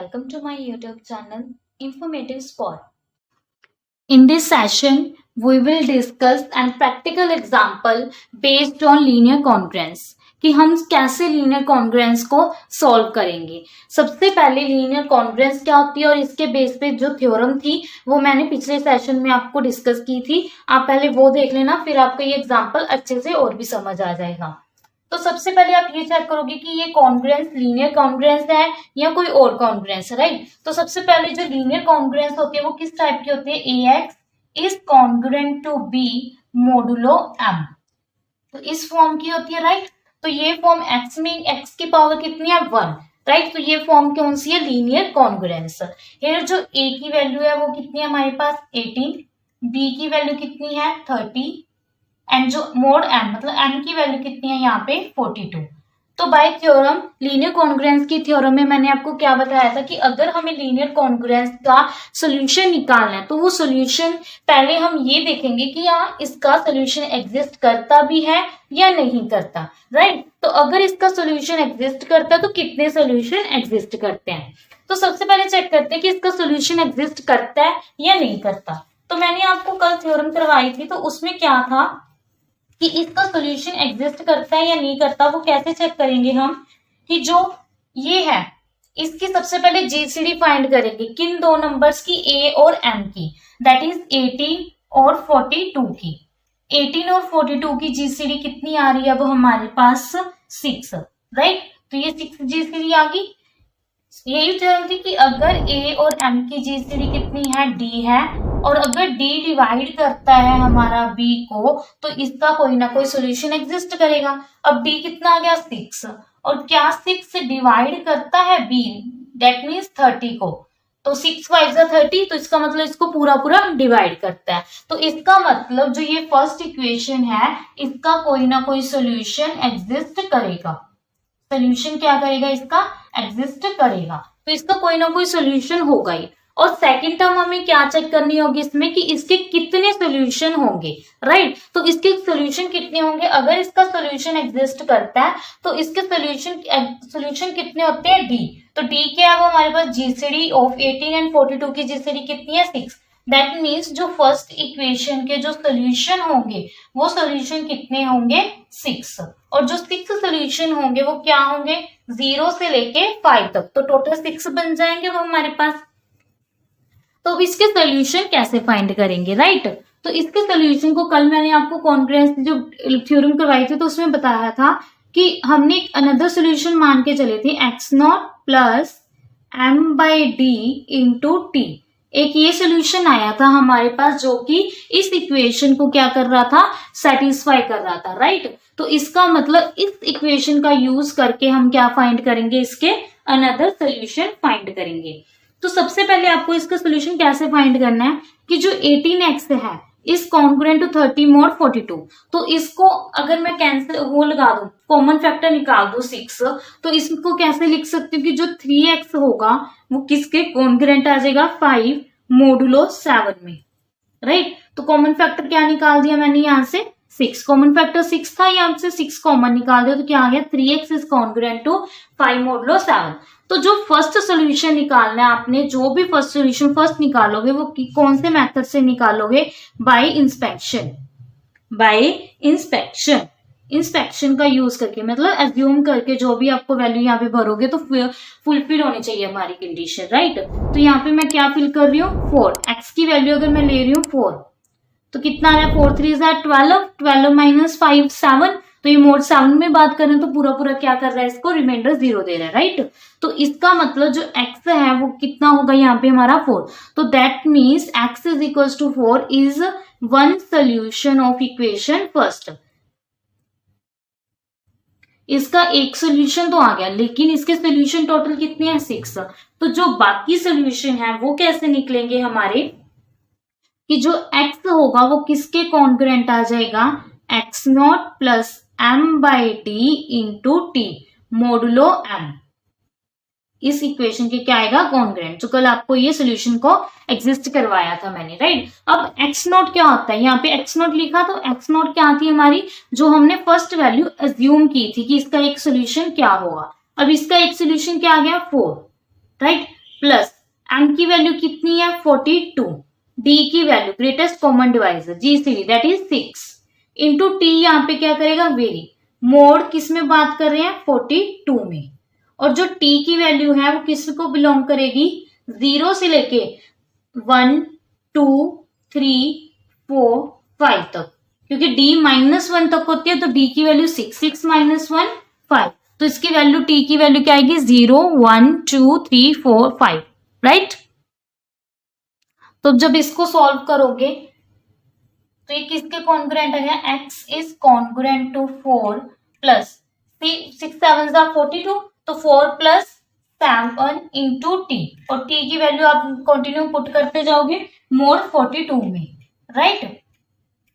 welcome to my YouTube channel Informative Spot. In this session, we will discuss an practical example based on linear congruence कि हम कैसे linear congruence को solve करेंगे। सबसे पहले linear congruence क्या होती है और इसके बेस पे जो थ्योरम थी वो मैंने पिछले सेशन में आपको डिस्कस की थी। आप पहले वो देख लेना, फिर आपको ये एग्जांपल अच्छे से और भी समझ आ जाएगा। तो सबसे पहले आप ये चेक करोगे कि ये कॉन्ग्रुएंस लीनियर कॉन्ग्रुएंस है या कोई और कॉन्ग्रुएंस है, राइट। तो सबसे पहले जो लीनियर कॉन्ग्रुएंस होती है वो किस टाइप की होती है, AX is congruent to B modulo M। तो इस फॉर्म की होती है, राइट। तो ये फॉर्म x में x की पावर कितनी है 1, राइट। तो ये फॉर्म कौन सी है, लीनियर कॉन्ग्रुएंस। हियर जो a की वैल्यू है वो कितनी है हमारे पास 18, b की वैल्यू कितनी है 30 एंड जो मोड m मतलब m की वैल्यू कितनी है यहाँ पे 42। तो बाय थ्योरम लीनियर कॉन्ग्रुएंस की थ्योरम में मैंने आपको क्या बताया था कि अगर हमें लीनियर कॉन्ग्रुएंस का सॉल्यूशन निकालना है तो वो सॉल्यूशन पहले हम ये देखेंगे कि यहाँ इसका सॉल्यूशन एग्जिस्ट करता भी है या नहीं करता, राइट। तो अगर इसका सॉल्यूशन एग्जिस्ट करता है तो कितने सॉल्यूशन एग्जिस्ट करते हैं। तो सबसे पहले चेक करते हैं कि इसका सॉल्यूशन एग्जिस्ट करता है या नहीं करता। तो मैंने आपको कल थ्योरम करवाई थी, तो उसमें क्या था कि इसका सॉल्यूशन एग्जिस्ट करता है या नहीं करता। वो कैसे चेक करेंगे हम कि जो ये है इसकी सबसे पहले जीसीडी फाइंड करेंगे किन दो नंबर्स की, A और M की, दैट इज 18 और 42 की। 18 और 42 की जीसीडी कितनी आ रही है अब हमारे पास 6, राइट। तो ये 6 जीसीडी आ गई। यही थ्योरम थी कि अगर A और M की जीसीडी कितनी है D है और अगर D डिवाइड करता है हमारा B को तो इसका कोई ना कोई सॉल्यूशन एग्जिस्ट करेगा। अब D कितना आ गया 6 और क्या 6 डिवाइड करता है B, दैट मीन्स 30 को। तो 6 5 30, तो इसका मतलब इसको पूरा पूरा डिवाइड करता है। तो इसका मतलब जो ये फर्स्ट इक्वेशन है इसका कोई ना कोई सॉल्यूशन एग्जिस्ट करेगा। सॉल्यूशन क्या करेगा, इसका एग्जिस्ट करेगा। तो इसका कोई ना कोई सॉल्यूशन होगा ही। और सेकंड टर्म हमें क्या चेक करनी होगी इसमें कि इसके कितने सॉल्यूशन होंगे, राइट। तो इसके सॉल्यूशन कितने होंगे, अगर इसका सॉल्यूशन एग्जिस्ट करता है तो इसके सॉल्यूशन कितने होते हैं D। तो D क्या है वो हमारे पास जीसीडी ऑफ 18 एंड 42 की जीसीडी कितनी है 6। दैट मीन्स जो फर्स्ट इक्वेशन के जो सॉल्यूशन होंगे वो सॉल्यूशन कितने होंगे 6, और जो 6 सॉल्यूशन होंगे वो क्या होंगे 0 से लेके 5 तक। तो टोटल 6 बन जाएंगे वो हमारे पास। तो अब इसके सॉल्यूशन कैसे फाइंड करेंगे, राइट। तो इसके सॉल्यूशन को कल मैंने आपको कॉन्ग्रुएंस जो थ्योरम करवाई थी तो उसमें बताया था कि हमने एक अनदर सॉल्यूशन मान के चले थे x0 plus m/d into t। एक ये सॉल्यूशन आया था हमारे पास जो कि इस इक्वेशन को क्या कर रहा था, सेटिस्फाई कर रहा था, राइट। तो इसका मतलब इस इक्वेशन का यूज करके हम क्या फाइंड करेंगे, इसके अनदर सॉल्यूशन फाइंड करेंगे। तो सबसे पहले आपको इसका सॉल्यूशन कैसे फाइंड करना है कि जो 18x है इस कॉन्ग्रुएंट टू 30 mod 42। तो इसको अगर मैं कैंसिल वो लगा दूं, कॉमन फैक्टर निकाल दूं 6, तो इसको कैसे लिख सकती हूँ कि जो 3x होगा वो किसके कॉन्ग्रुएंट आ जाएगा 5 मोडुलो 7 में, राइट। तो कॉमन फैक्टर क्या निकाल दिया मैंने यहाँ से 6, कॉमन फैक्टर 6 था, यहाँ से 6 कॉमन निकाल दिया तो क्या आ गया 3x is congruent to 5 modulo 7। तो जो फर्स्ट सॉल्यूशन निकालना है आपने, जो भी फर्स्ट सॉल्यूशन फर्स्ट निकालोगे वो कौन से मेथड से निकालोगे, bye inspection. Bye inspection, inspection का यूज करके मतलब एज्यूम करके जो भी आपको वैल्यू यहाँ पे भरोगे तो फुलफिल होनी चाहिए हमारी कंडीशन, राइट। तो यहाँ पे मैं क्या फिल कर रही हूँ 4, x की वैल्यू अगर मैं ले रही हूँ 4 तो कितना आ रहा है 4 3 12, 12 माइनस 5 7। तो ये मोड 7 में बात करें तो पूरा पूरा क्या कर रहा है, इसको रिमाइंडर 0 दे रहा है, राइट। तो इसका मतलब जो x है वो कितना होगा यहाँ पे हमारा 4। तो that means x is equal to 4 is one solution of equation first. इसका एक सोल्यूशन तो आ गया, लेकिन इसके सोल्यूशन टोटल कितने हैं 6। तो जो बाकी सोल्यूशन है वो कैसे निकलेंगे हमारे, कि जो x होगा वो किसके कॉन्ग्रुएंट आ जाएगा x0 plus m/d into t modulo m। इस इक्वेशन के क्या आएगा कॉन्ग्रुएंट, जो कल आपको ये सोल्यूशन को एग्जिस्ट करवाया था मैंने, राइट। अब x0 क्या होता है, यहाँ पे x0 लिखा तो x0 क्या आती है हमारी, जो हमने फर्स्ट वैल्यू अज्यूम की थी कि इसका एक सोल्यूशन क्या होगा। अब इसका एक सोल्यूशन क्या आ गया 4, राइट। प्लस m की वैल्यू कितनी है 42, d की value greatest common divisor GCD that is 6 into T यहाँ पे क्या करेगा वेरी, मोड किस में बात कर रहे हैं 42 में, और जो t की वैल्यू है वो किस को बिलोंग करेगी 0 से लेके 1 2 3 4 5 तक, क्योंकि d -1 तक होती है तो d की वैल्यू 6 6 - 1 5, तो इसकी वैल्यू t की वैल्यू क्या आएगी 0 1 2 3 4 5 राइट। तो जब इसको सॉल्व करोगे तो ये किसके कॉन्ग्रुएंट है, x is congruent to 4 plus 6 7 42, तो 4 प्लस 7 इंटू टी, और t की वैल्यू आप कंटिन्यू पुट करते जाओगे मोड 42 में राइट,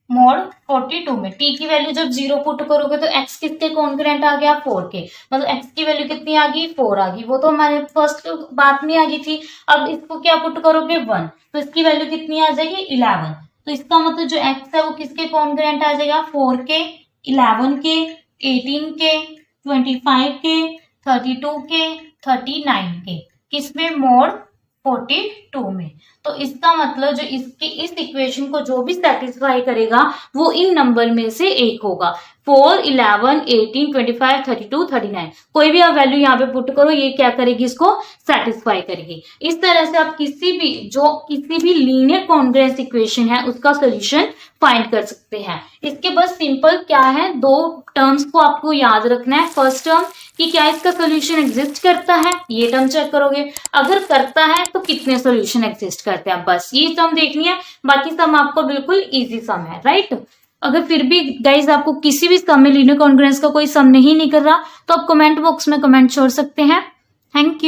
मोड 42 में t की वैल्यू जब 0 पुट करोगे तो x किसके कॉन्ग्रुएंट आ गया 4 के, मतलब x की वैल्यू कितनी आ गई 4 आ गई, वो तो हमारे फर्स्ट बात में आ गई थी। अब इसको क्या पुट करोगे 1, तो इसकी वैल्यू कितनी आ जाएगी 11, तो इसका मतलब जो x है वो किसके कॉन्ग्रुएंट आ जाएगा 4 के 11 के 18 के 25 के 32 के 39 के, किसमें मोड 42 में। तो इसका मतलब जो इसके इस इक्वेशन को जो भी सेटिस्फाई करेगा वो इन नंबर में से एक होगा, 4 11 18 25 32 39, कोई भी आप वैल्यू यहाँ पे पुट करो ये क्या करेगी इसको सेटिस्फाई करेगी। इस तरह से आप किसी भी लीनियर कॉन्ग्रुएंस इक्वेशन है उसका सोल्यूशन फाइंड कर सकते हैं। इसके बस सिंपल क्या है, दो टर्म्स को आपको याद रखना है। फर्स्ट टर्म कि क्या इसका सोल्यूशन एग्जिस्ट करता है, ये टर्म चेक करोगे, अगर करता है तो कितने सोल्यूशन एग्जिस्ट करते हैं, बस ये टर्म देखनी है, बाकी सम आपको बिल्कुल इजी सम है राइट। अगर फिर भी गाइज आपको किसी भी सम में लीनियर कॉन्ग्रुएंस का कोई सम नहीं निकल रहा तो आप कमेंट बॉक्स में कमेंट छोड़ सकते हैं। Thank you.